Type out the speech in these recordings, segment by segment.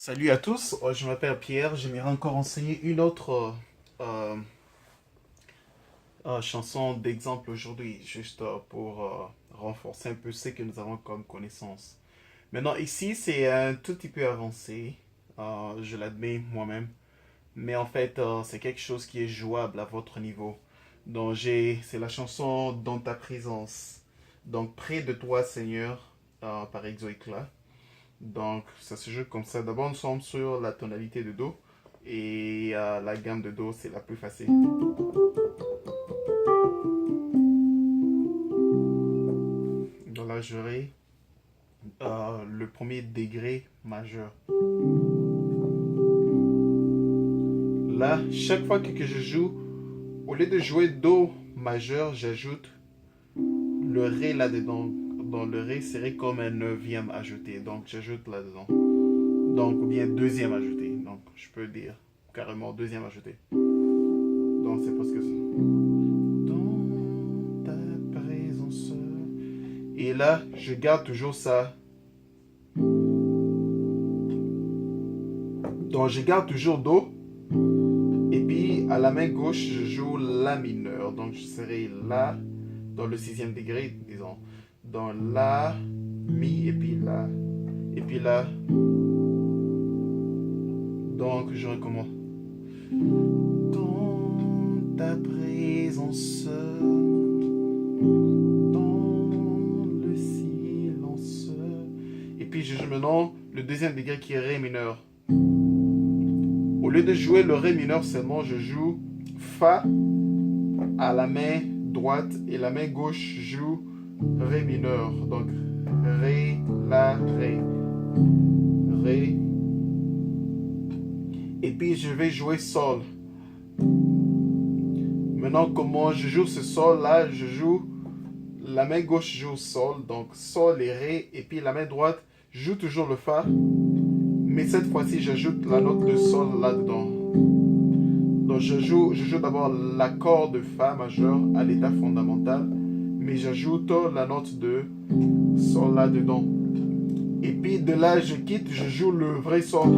Salut à tous, je m'appelle Pierre, j'aimerais encore enseigner une autre euh, chanson d'exemple aujourd'hui, juste pour renforcer un peu ce que nous avons comme connaissance. Maintenant ici c'est un tout petit peu avancé, je l'admets moi-même, mais en fait c'est quelque chose qui est jouable à votre niveau. Donc c'est la chanson Dans ta présence, donc près de toi Seigneur, par Exoéclat. Donc, ça se joue comme ça. D'abord, nous sommes sur la tonalité de Do. Et la gamme de Do, c'est la plus facile. Donc là, j'aurai le premier degré majeur. Là, chaque fois que je joue, au lieu de jouer Do majeur, j'ajoute le Ré là-dedans. Dans le Ré serait comme un neuvième ajouté. Donc, j'ajoute là-dedans. Donc, ou bien deuxième ajouté. Donc, je peux dire carrément deuxième ajouté. Donc, c'est parce que dans ta présence. Et là, je garde toujours ça. Donc, je garde toujours Do. Et puis, à la main gauche, je joue La mineur. Donc, je serai La dans le sixième degré, disons. Dans La, Mi, et puis La. Et puis là. Donc, je recommence. Dans ta présence. Dans le silence. Et puis, je joue maintenant le deuxième degré qui est Ré mineur. Au lieu de jouer le Ré mineur seulement, je joue Fa à la main droite et la main gauche joue Ré mineur. Donc Ré, La, Ré, Ré. Et puis je vais jouer Sol. Maintenant, comment je joue ce Sol là? Je joue, la main gauche joue Sol, donc Sol et Ré. Et puis la main droite joue toujours le Fa. Mais cette fois-ci, j'ajoute la note de Sol là-dedans. Donc je joue d'abord l'accord de Fa majeur à l'état fondamental, mais j'ajoute la note de Sol là-dedans. Et puis de là, je quitte, je joue le vrai Sol.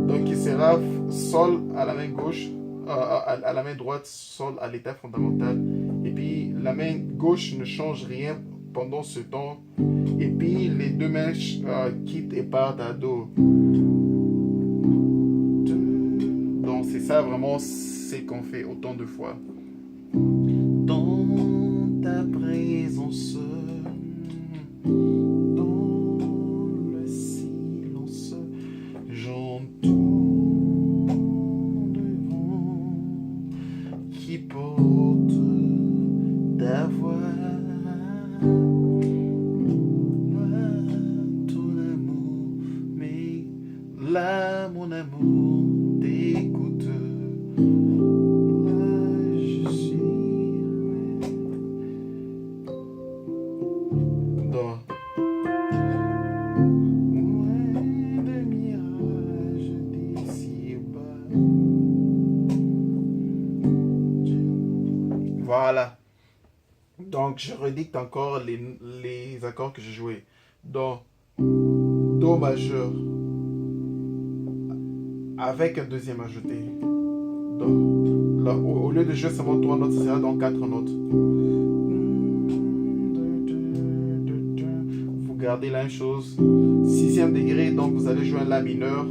Donc il sera Sol à la main gauche, à la main droite, Sol à l'état fondamental. Et puis la main gauche ne change rien pendant ce temps. Et puis les deux mains quittent et partent à Do. Donc c'est ça vraiment, c'est qu'on fait autant de fois. Dans ta présence, dans le silence, j'entends le vent qui porte ta voix. Ton amour, mais là mon amour t'écoute. Là je suis dans loin de mirage d'ici bas. Voilà. Donc je redicte encore les accords que j'ai joués. Dans Do majeur avec un deuxième ajouté. Do. Là, au lieu de jouer seulement 3 notes, ça sera dans 4 notes. Vous gardez la même chose. Sixième degré, donc vous allez jouer un La mineur.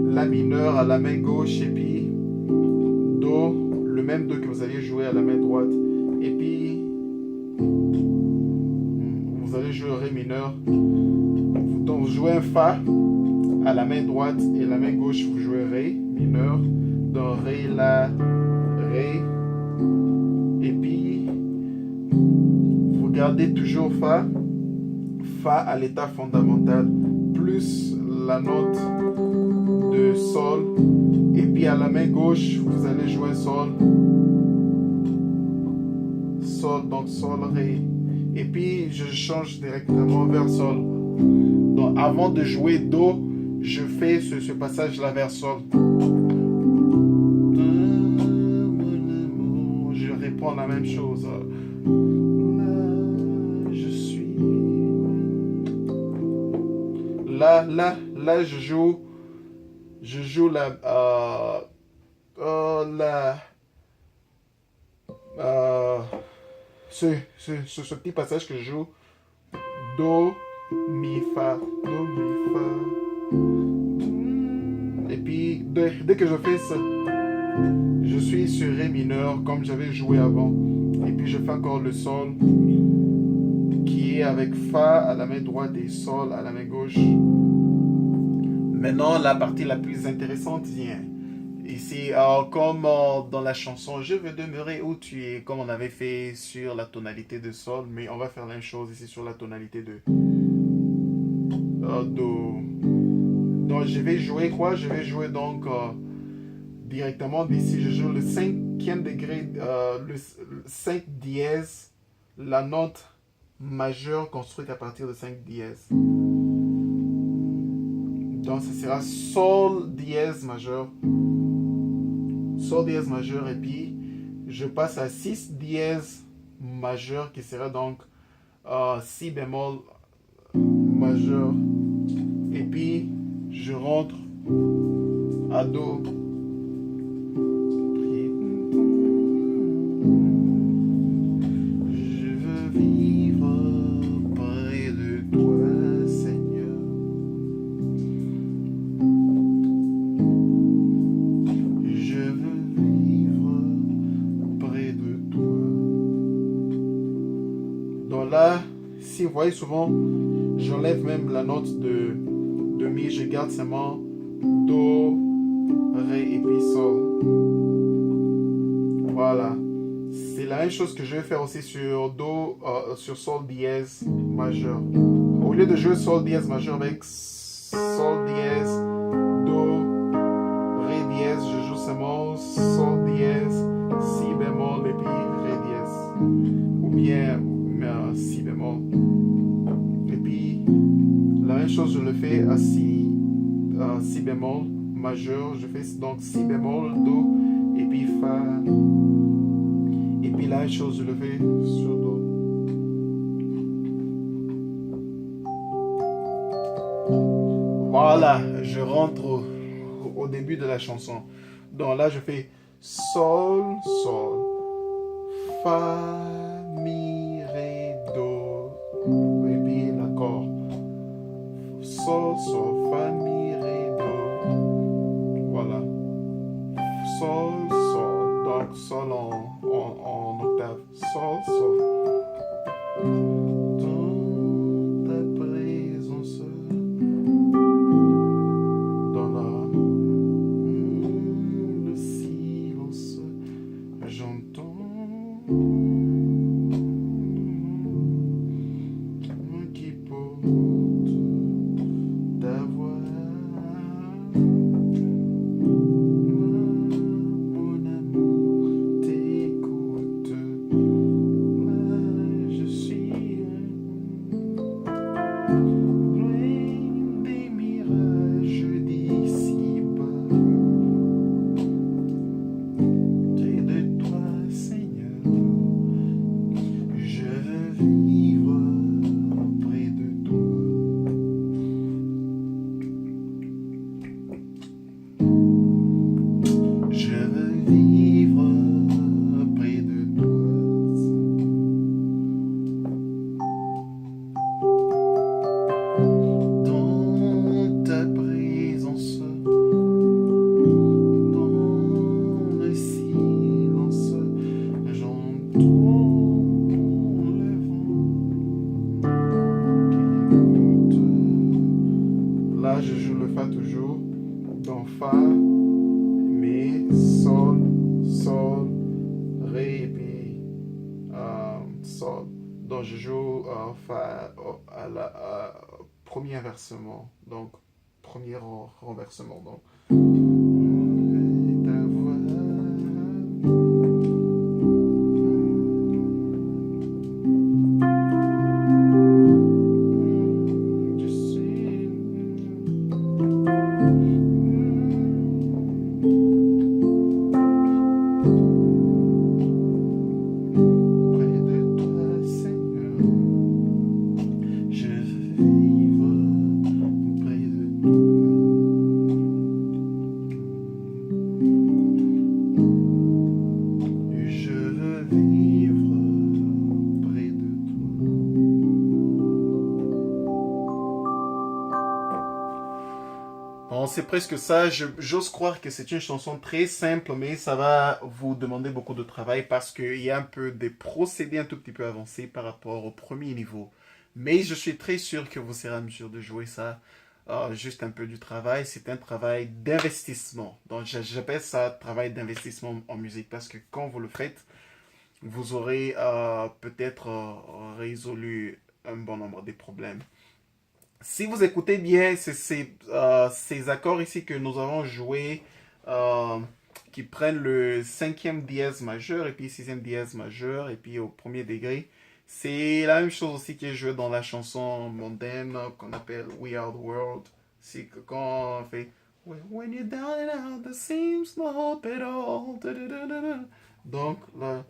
La mineur à la main gauche et puis Do, le même Do que vous allez jouer à la main droite. Et puis vous allez jouer Ré mineur. Donc vous jouez un Fa à la main droite et la main gauche vous jouez Ré mineur. Dans Ré, La, Ré. Et puis vous gardez toujours Fa. Fa à l'état fondamental plus la note de Sol. Et puis à la main gauche vous allez jouer Sol. Sol, donc Sol, Ré. Et puis je change directement vers Sol. Donc avant de jouer Do, je fais ce passage-là vers Sol. Je réponds la même chose. Là, je suis. Là, je joue je joue la euh, ce petit passage que je joue, Do, Mi, Fa, Do, Mi, Fa. Et puis, dès que je fais ça, je suis sur Ré mineur comme j'avais joué avant. Et puis, je fais encore le Sol qui est avec Fa à la main droite et Sol à la main gauche. Maintenant, la partie la plus intéressante vient. Ici, comme dans la chanson Je veux demeurer où tu es, comme on avait fait sur la tonalité de Sol, mais on va faire la même chose ici sur la tonalité de Do. Donc, je vais jouer quoi? Je vais jouer donc directement d'ici. Je joue le cinquième degré, le 5 dièse, la note majeure construite à partir de 5 dièse. Donc, ce sera Sol dièse majeur. Sol dièse majeur et puis je passe à 6 dièse majeur qui sera donc Si bémol majeur et puis je rentre à Do. Je veux vivre près de toi, Seigneur. Je veux vivre près de toi. Donc là, si vous voyez souvent, j'enlève même la note de Mi, je garde seulement Do, Ré et puis Sol. Voilà. C'est la même chose que je vais faire aussi sur Do, sur Sol dièse majeur. Au lieu de jouer Sol dièse majeur avec Sol dièse, Do, Ré dièse, je joue seulement Sol dièse, Si bémol et puis Ré dièse. Ou bien Si bémol. Et puis la même chose, je le fais à Si bémol majeur. Je fais donc Si bémol, Do et puis Fa. Et puis la même chose, je le fais sur Do. Voilà, je rentre au début de la chanson. Donc là, je fais Sol, Sol, Fa, Mi, Ré, Do. Et puis l'accord. Sol, Sol, Fa, Mi, Ré, Do. Voilà. Sol, Sol. Donc Sol en octave. Sol, Sol. Dans ta présence, dans le silence, j'entends qui porte ta voix. Mon amour t'écoute. Je suis loin des mirages d'ici-bas. Près de toi, Seigneur, je veux vivre près de toi. Je veux vivre près de toi. Dans ta présence, dans le silence, j'entends le vent qui monte. Là, je joue le Fa toujours. Dans Fa, Mi, Sol, Sol, Ré et puis Sol. Donc je joue Fa à la premier inversement. Donc premier renversement. Donc ta voix. Je suis près de toi, Seigneur. Je veux vivre près de toi. Bon, c'est presque ça. J'ose croire que c'est une chanson très simple, mais ça va vous demander beaucoup de travail parce qu'il y a un peu des procédés un tout petit peu avancés par rapport au premier niveau. Mais je suis très sûr que vous serez en mesure de jouer ça. Juste un peu du travail. C'est un travail d'investissement. Donc, j'appelle ça travail d'investissement en musique parce que quand vous le faites, vous aurez peut-être résolu un bon nombre des problèmes. Si vous écoutez bien, c'est ces accords ici que nous avons joués euh, qui prennent le cinquième dièse majeur et puis sixième dièse majeur et puis au premier degré. C'est la même chose aussi qui est jouée dans la chanson mondaine qu'on appelle We Are the World. C'est que quand on fait When you're down and out, there seems no hope at all. Donc là.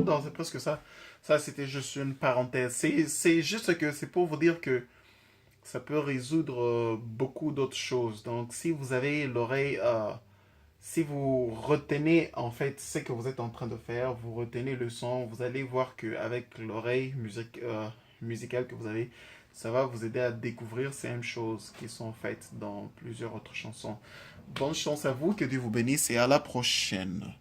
Non, c'est presque ça. Ça, c'était juste une parenthèse. C'est juste que c'est pour vous dire que ça peut résoudre beaucoup d'autres choses. Donc, si vous avez l'oreille, si vous retenez en fait ce que vous êtes en train de faire, vous retenez le son, vous allez voir qu'avec l'oreille musicale que vous avez, ça va vous aider à découvrir ces mêmes choses qui sont faites dans plusieurs autres chansons. Bonne chance à vous, que Dieu vous bénisse et à la prochaine.